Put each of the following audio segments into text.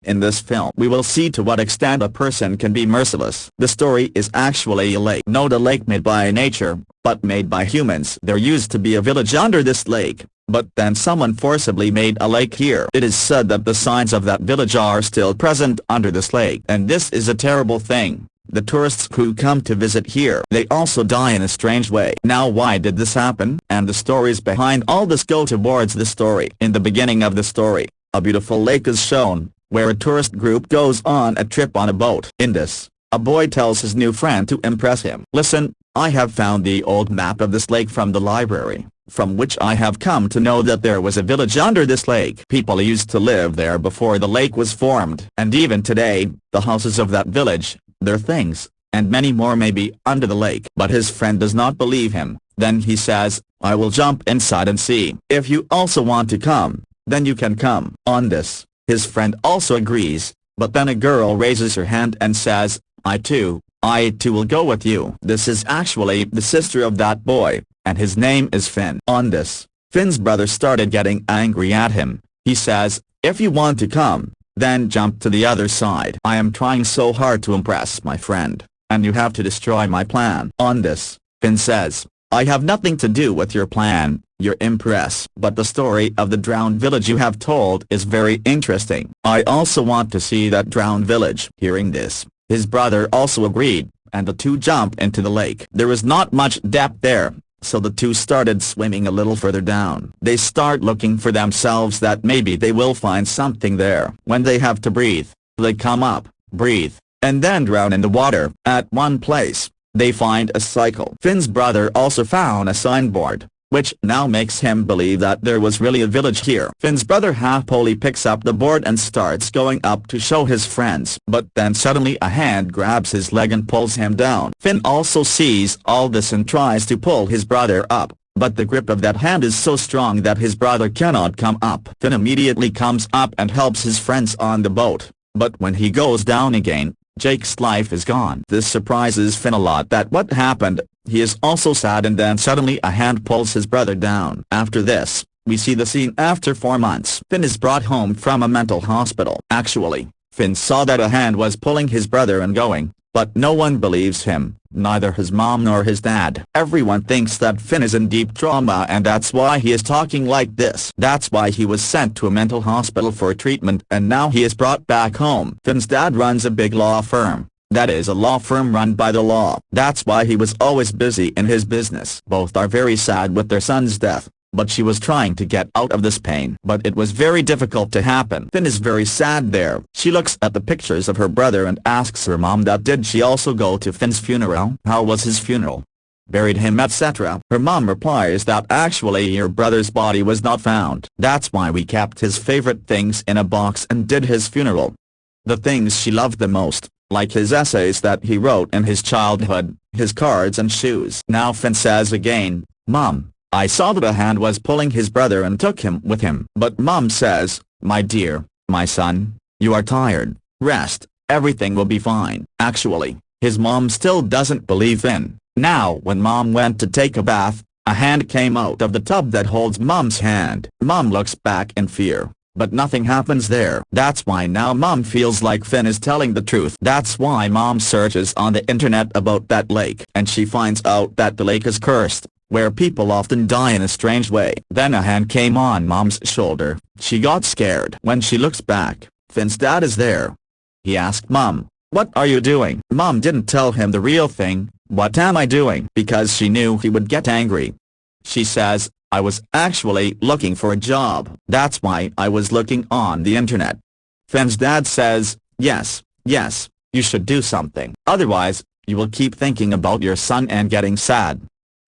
In this film we will see to what extent a person can be merciless. The story is actually a lake. Not a lake made by nature, but made by humans. There used to be a village under this lake, but then someone forcibly made a lake here. It is said that the signs of that village are still present under this lake. And this is a terrible thing. The tourists who come to visit here, they also die in a strange way. Now why did this happen? And the stories behind all this go towards the story. In the beginning of the story, a beautiful lake is shown, where a tourist group goes on a trip on a boat. In this, a boy tells his new friend to impress him. Listen, I have found the old map of this lake from the library, from which I have come to know that there was a village under this lake. People used to live there before the lake was formed. And even today, the houses of that village, their things, and many more may be under the lake. But his friend does not believe him. Then he says, I will jump inside and see. If you also want to come, then you can come. On this, his friend also agrees, but then a girl raises her hand and says, I too will go with you. This is actually the sister of that boy, and his name is Finn. On this, Finn's brother started getting angry at him. He says, if you want to come, then jump to the other side. I am trying so hard to impress my friend, and you have to destroy my plan. On this, Finn says, I have nothing to do with your plan, your impress. But the story of the drowned village you have told is very interesting. I also want to see that drowned village. Hearing this, his brother also agreed, and the two jumped into the lake. There was not much depth there, so the two started swimming a little further down. They start looking for themselves that maybe they will find something there. When they have to breathe, they come up, breathe, and then drown in the water. At one place, they find a cycle. Finn's brother also found a signboard, which now makes him believe that there was really a village here. Finn's brother happily picks up the board and starts going up to show his friends. But then suddenly a hand grabs his leg and pulls him down. Finn also sees all this and tries to pull his brother up, but the grip of that hand is so strong that his brother cannot come up. Finn immediately comes up and helps his friends on the boat, but when he goes down again, Jake's life is gone. This surprises Finn a lot that what happened. He is also sad, and then suddenly a hand pulls his brother down. After this, we see the scene after 4 months. Finn is brought home from a mental hospital. Actually, Finn saw that a hand was pulling his brother and going, but no one believes him, neither his mom nor his dad. Everyone thinks that Finn is in deep trauma, and that's why he is talking like this. That's why he was sent to a mental hospital for treatment, and now he is brought back home. Finn's dad runs a big law firm. That is a law firm run by the law. That's why he was always busy in his business. Both are very sad with their son's death, but she was trying to get out of this pain. But it was very difficult to happen. Finn is very sad there. She looks at the pictures of her brother and asks her mom that did she also go to Finn's funeral? How was his funeral? Buried him, etc. Her mom replies that actually your brother's body was not found. That's why we kept his favorite things in a box and did his funeral. The things she loved the most, like his essays that he wrote in his childhood, his cards and shoes. Now Finn says again, Mom, I saw that a hand was pulling his brother and took him with him. But Mom says, my dear, my son, you are tired, rest, everything will be fine. Actually, his mom still doesn't believe Finn. Now when Mom went to take a bath, a hand came out of the tub that holds Mom's hand. Mom looks back in fear, but nothing happens there. That's why now Mom feels like Finn is telling the truth. That's why Mom searches on the internet about that lake, and she finds out that the lake is cursed, where people often die in a strange way. Then a hand came on Mom's shoulder. She got scared. When she looks back, Finn's dad is there. He asked Mom, what are you doing? Mom didn't tell him the real thing. What am I doing? Because she knew he would get angry. She says, I was actually looking for a job. That's why I was looking on the internet. Finn's dad says, yes, you should do something. Otherwise, you will keep thinking about your son and getting sad.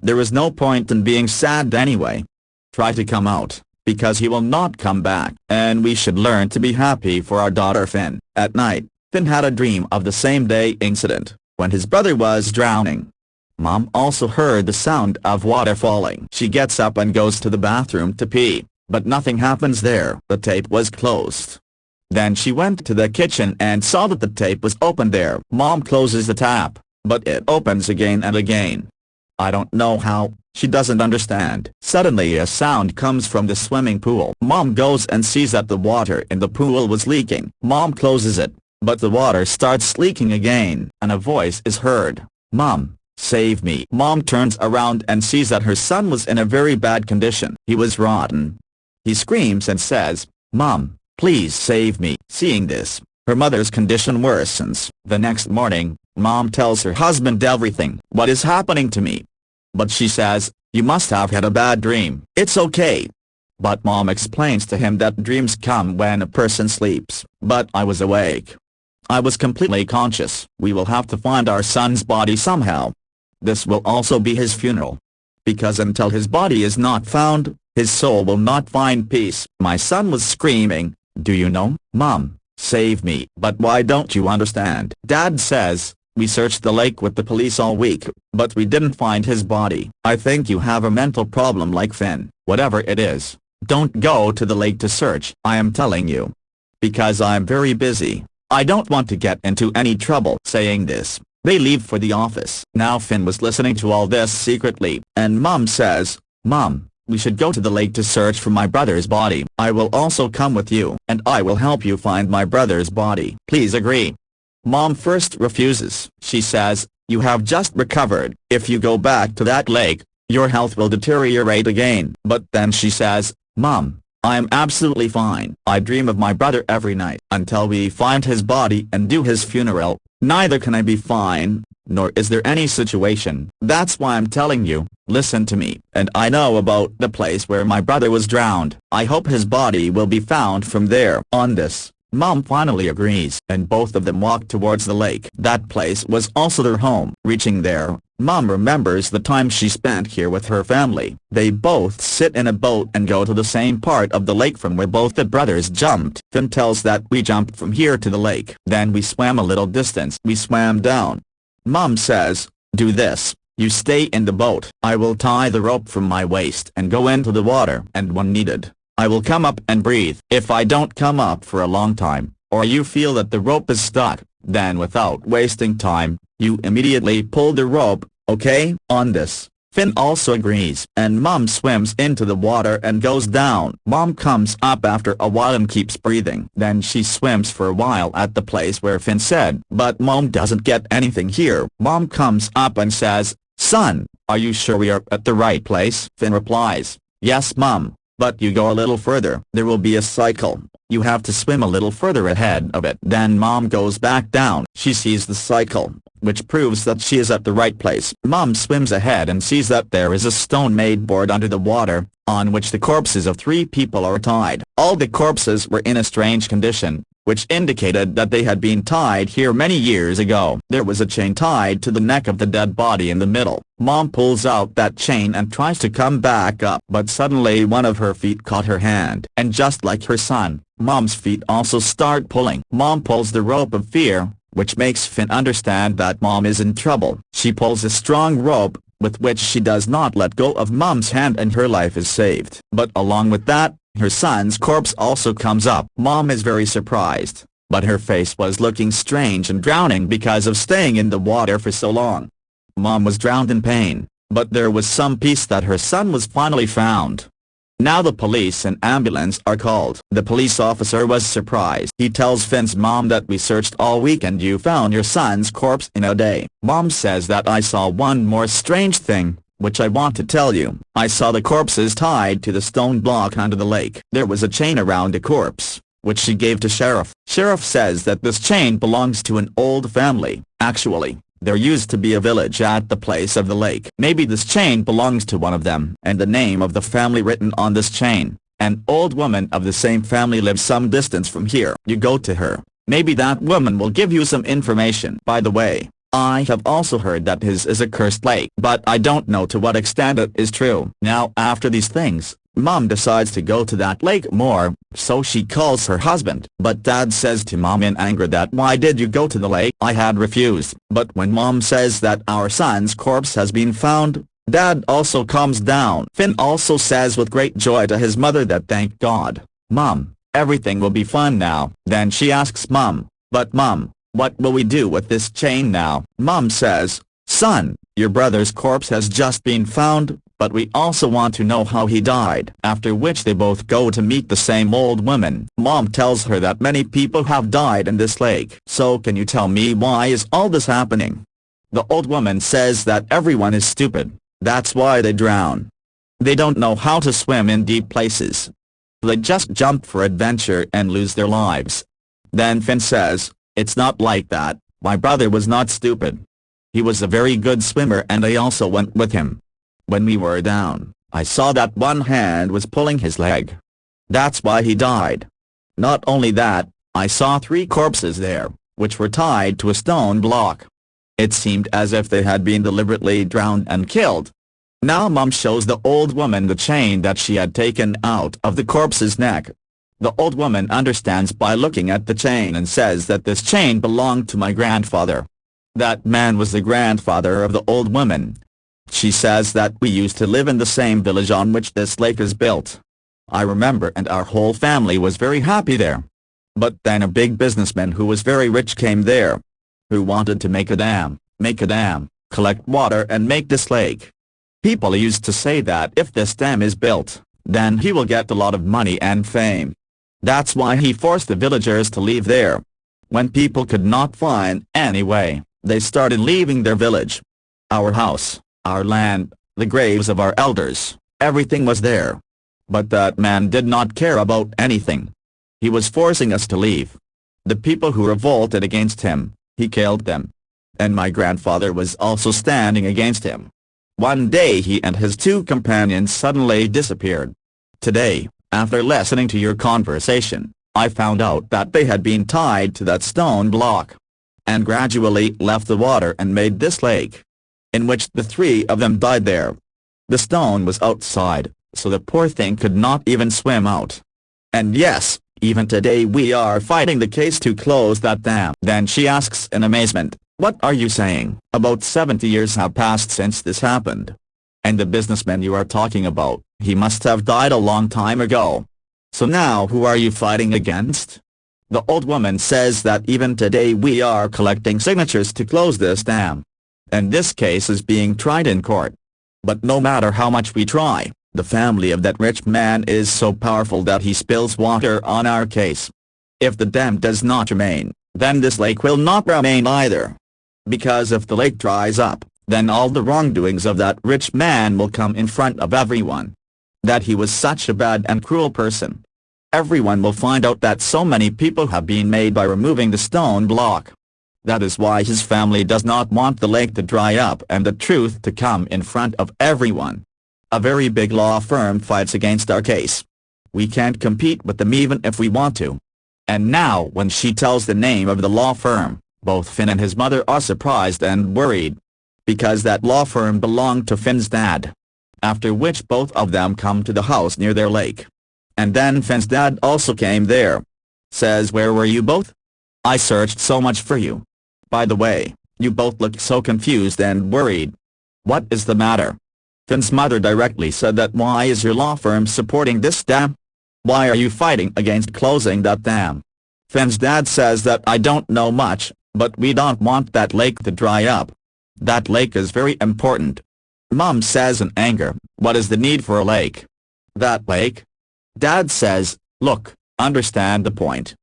There is no point in being sad anyway. Try to come out, because he will not come back. And we should learn to be happy for our daughter Finn. At night, Finn had a dream of the same day incident, when his brother was drowning. Mom also heard the sound of water falling. She gets up and goes to the bathroom to pee, but nothing happens there. The tape was closed. Then she went to the kitchen and saw that the tape was open there. Mom closes the tap, but it opens again and again. I don't know how. She doesn't understand. Suddenly a sound comes from the swimming pool. Mom goes and sees that the water in the pool was leaking. Mom closes it, but the water starts leaking again, and a voice is heard. Mom, save me. Mom turns around and sees that her son was in a very bad condition. He was rotten. He screams and says, Mom, please save me. Seeing this, her mother's condition worsens. The next morning, Mom tells her husband everything. What is happening to me? But she says, you must have had a bad dream. It's okay. But Mom explains to him that dreams come when a person sleeps. But I was awake. I was completely conscious. We will have to find our son's body somehow. This will also be his funeral. Because until his body is not found, his soul will not find peace. My son was screaming, do you know, Mom, save me. But why don't you understand? Dad says, we searched the lake with the police all week, but we didn't find his body. I think you have a mental problem like Finn. Whatever it is, don't go to the lake to search. I am telling you. Because I'm very busy. I don't want to get into any trouble. Saying this, they leave for the office. Now Finn was listening to all this secretly, and Mom says, Mom, we should go to the lake to search for my brother's body. I will also come with you, and I will help you find my brother's body. Please agree. Mom first refuses. She says, you have just recovered. If you go back to that lake, your health will deteriorate again. But then she says, Mom, I am absolutely fine. I dream of my brother every night. Until we find his body and do his funeral, neither can I be fine, nor is there any situation. That's why I'm telling you, listen to me. And I know about the place where my brother was drowned. I hope his body will be found from there. On this, Mom finally agrees, and both of them walk towards the lake. That place was also their home. Reaching there, Mom remembers the time she spent here with her family. They both sit in a boat and go to the same part of the lake from where both the brothers jumped. Finn tells that we jumped from here to the lake. Then we swam a little distance. We swam down. Mom says, do this. You stay in the boat. I will tie the rope from my waist and go into the water. And when needed, I will come up and breathe. If I don't come up for a long time, or you feel that the rope is stuck, then without wasting time, you immediately pull the rope, okay? On this, Finn also agrees, and Mom swims into the water and goes down. Mom comes up after a while and keeps breathing. Then she swims for a while at the place where Finn said, but Mom doesn't get anything here. Mom comes up and says, son, are you sure we are at the right place? Finn replies, yes Mom. But you go a little further. There will be a cycle. You have to swim a little further ahead of it. Then Mom goes back down. She sees the cycle, which proves that she is at the right place. Mom swims ahead and sees that there is a stone-made board under the water, on which the corpses of 3 people are tied. All the corpses were in a strange condition, which indicated that they had been tied here many years ago. There was a chain tied to the neck of the dead body in the middle. Mom pulls out that chain and tries to come back up, but suddenly one of her feet caught her hand. And just like her son, Mom's feet also start pulling. Mom pulls the rope of fear, which makes Finn understand that Mom is in trouble. She pulls a strong rope, with which she does not let go of Mom's hand, and her life is saved. But along with that, her son's corpse also comes up. Mom is very surprised, but her face was looking strange and drowning because of staying in the water for so long. Mom was drowned in pain, but there was some peace that her son was finally found. Now the police and ambulance are called. The police officer was surprised. He tells Finn's mom that we searched all week and you found your son's corpse in a day. Mom says that I saw one more strange thing, which I want to tell you. I saw the corpses tied to the stone block under the lake. There was a chain around the corpse, which she gave to Sheriff. Sheriff says that this chain belongs to an old family. Actually, there used to be a village at the place of the lake. Maybe this chain belongs to one of them. And the name of the family written on this chain. An old woman of the same family lives some distance from here. You go to her. Maybe that woman will give you some information. By the way, I have also heard that his is a cursed lake, but I don't know to what extent it is true. Now after these things, Mom decides to go to that lake more, so she calls her husband. But Dad says to Mom in anger that why did you go to the lake? I had refused. But when Mom says that our son's corpse has been found, Dad also calms down. Finn also says with great joy to his mother that thank God, Mom, everything will be fine now. Then she asks Mom, but Mom, what will we do with this chain now? Mom says, "Son, your brother's corpse has just been found, but we also want to know how he died." After which they both go to meet the same old woman. Mom tells her that many people have died in this lake. "So can you tell me why is all this happening?" The old woman says that everyone is stupid, that's why they drown. They don't know how to swim in deep places. They just jump for adventure and lose their lives. Then Finn says, "It's not like that, my brother was not stupid. He was a very good swimmer and I also went with him. When we were down, I saw that one hand was pulling his leg. That's why he died. Not only that, I saw 3 corpses there, which were tied to a stone block. It seemed as if they had been deliberately drowned and killed." Now Mom shows the old woman the chain that she had taken out of the corpse's neck. The old woman understands by looking at the chain and says that this chain belonged to my grandfather. That man was the grandfather of the old woman. She says that we used to live in the same village on which this lake is built. I remember, and our whole family was very happy there. But then a big businessman who was very rich came there, who wanted to make a dam, collect water and make this lake. People used to say that if this dam is built, then he will get a lot of money and fame. That's why he forced the villagers to leave there. When people could not find any way, they started leaving their village. Our house, our land, the graves of our elders, everything was there. But that man did not care about anything. He was forcing us to leave. The people who revolted against him, he killed them. And my grandfather was also standing against him. One day he and his 2 companions suddenly disappeared. Today, after listening to your conversation, I found out that they had been tied to that stone block, and gradually left the water and made this lake, in which the 3 of them died there. The stone was outside, so the poor thing could not even swim out. And yes, even today we are fighting the case to close that dam." Then she asks in amazement, "What are you saying? About 70 years have passed since this happened. And the businessman you are talking about, he must have died a long time ago. So now who are you fighting against?" The old woman says that even today we are collecting signatures to close this dam. And this case is being tried in court. But no matter how much we try, the family of that rich man is so powerful that he spills water on our case. If the dam does not remain, then this lake will not remain either. Because if the lake dries up, then all the wrongdoings of that rich man will come in front of everyone. That he was such a bad and cruel person. Everyone will find out that so many people have been made by removing the stone block. That is why his family does not want the lake to dry up and the truth to come in front of everyone. A very big law firm fights against our case. We can't compete with them even if we want to." And now when she tells the name of the law firm, both Finn and his mother are surprised and worried. Because that law firm belonged to Finn's dad. After which both of them come to the house near their lake. And then Finn's dad also came there. Says, "Where were you both? I searched so much for you. By the way, you both look so confused and worried. What is the matter?" Finn's mother directly said that, "Why is your law firm supporting this dam? Why are you fighting against closing that dam?" Finn's dad says that, "I don't know much, but we don't want that lake to dry up. That lake is very important." Mom says in anger, "What is the need for a lake? That lake?" Dad says, "Look, understand the point.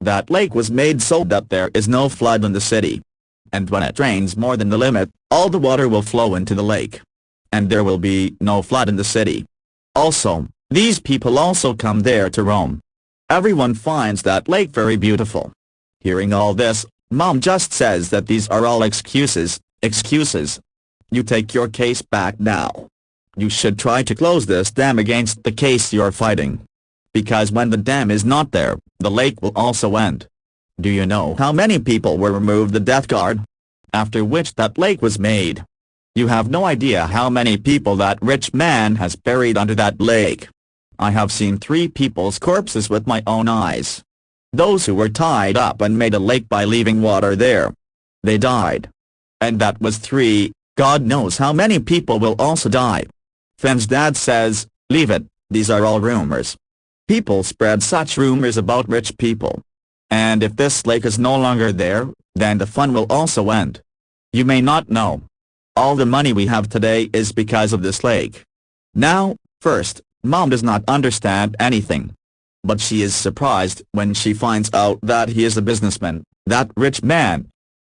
That lake was made so that there is no flood in the city. And when it rains more than the limit, all the water will flow into the lake. And there will be no flood in the city. Also, these people also come there to roam. Everyone finds that lake very beautiful." Hearing all this, Mom just says that these are all excuses. You take your case back now. You should try to close this dam against the case you're fighting. Because when the dam is not there, the lake will also end. Do you know how many people were removed the death guard? After which that lake was made. You have no idea how many people that rich man has buried under that lake. I have seen 3 people's corpses with my own eyes. Those who were tied up and made a lake by leaving water there. They died. And that was 3, God knows how many people will also die." Finn's dad says, "Leave it, these are all rumors. People spread such rumors about rich people. And if this lake is no longer there, then the fun will also end. You may not know. All the money we have today is because of this lake. Now, first, Mom does not understand anything. But she is surprised when she finds out that he is a businessman, that rich man.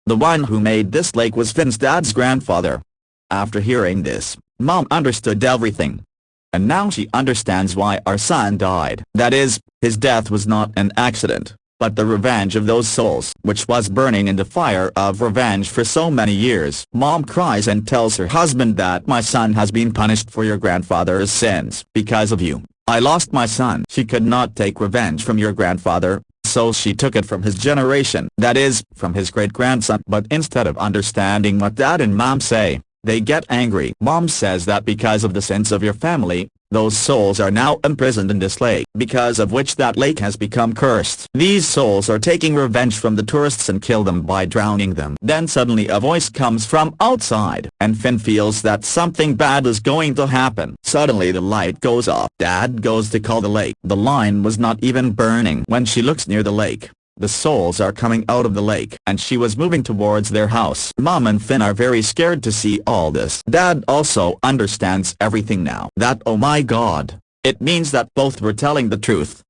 The one who made this lake was Finn's dad's grandfather. After hearing this, Mom understood everything. And now she understands why our son died. That is, his death was not an accident, but the revenge of those souls which was burning in the fire of revenge for so many years. Mom cries and tells her husband that my son has been punished for your grandfather's sins. Because of you, I lost my son. She could not take revenge from your grandfather, so she took it from his generation, that is, from his great-grandson. But instead of understanding what Dad and Mom say, they get angry. Mom says that because of the sins of your family, those souls are now imprisoned in this lake, because of which that lake has become cursed. These souls are taking revenge from the tourists and kill them by drowning them. Then suddenly a voice comes from outside, and Finn feels that something bad is going to happen. Suddenly the light goes off. Dad goes to call the lake. The line was not even burning. When she looks near the lake, the souls are coming out of the lake, and she was moving towards their house. Mom and Finn are very scared to see all this. Dad also understands everything now. That, oh my God, it means that both were telling the truth.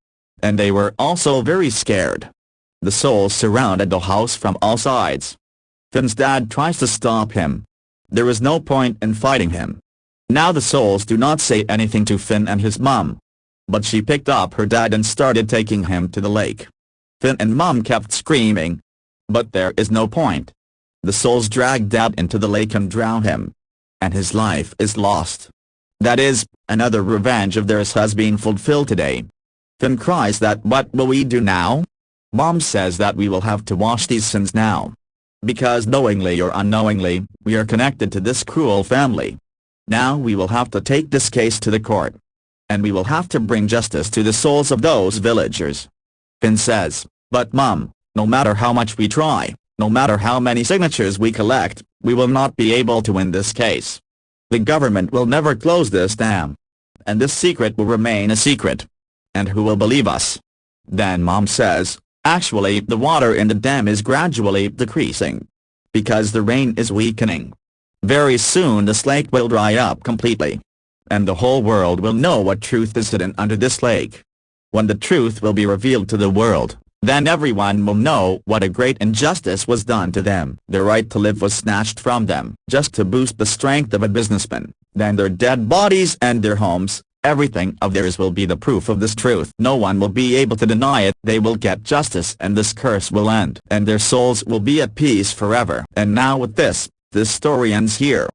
And they were also very scared. The souls surrounded the house from all sides. Finn's dad tries to stop him. There is no point in fighting him. Now the souls do not say anything to Finn and his mom. But she picked up her dad and started taking him to the lake. Finn and Mom kept screaming. But there is no point. The souls drag Dad into the lake and drown him. And his life is lost. That is, another revenge of theirs has been fulfilled today. Finn cries that what will we do now? Mom says that we will have to wash these sins now. Because knowingly or unknowingly, we are connected to this cruel family. Now we will have to take this case to the court. And we will have to bring justice to the souls of those villagers. Finn says, but Mom, no matter how much we try, no matter how many signatures we collect, we will not be able to win this case. The government will never close this dam. And this secret will remain a secret. And who will believe us? Then Mom says, actually the water in the dam is gradually decreasing. Because the rain is weakening. Very soon this lake will dry up completely. And the whole world will know what truth is hidden under this lake. When the truth will be revealed to the world, then everyone will know what a great injustice was done to them. Their right to live was snatched from them, just to boost the strength of a businessman. Then their dead bodies and their homes, everything of theirs will be the proof of this truth. No one will be able to deny it. They will get justice and this curse will end. And their souls will be at peace forever. And now with this story ends here.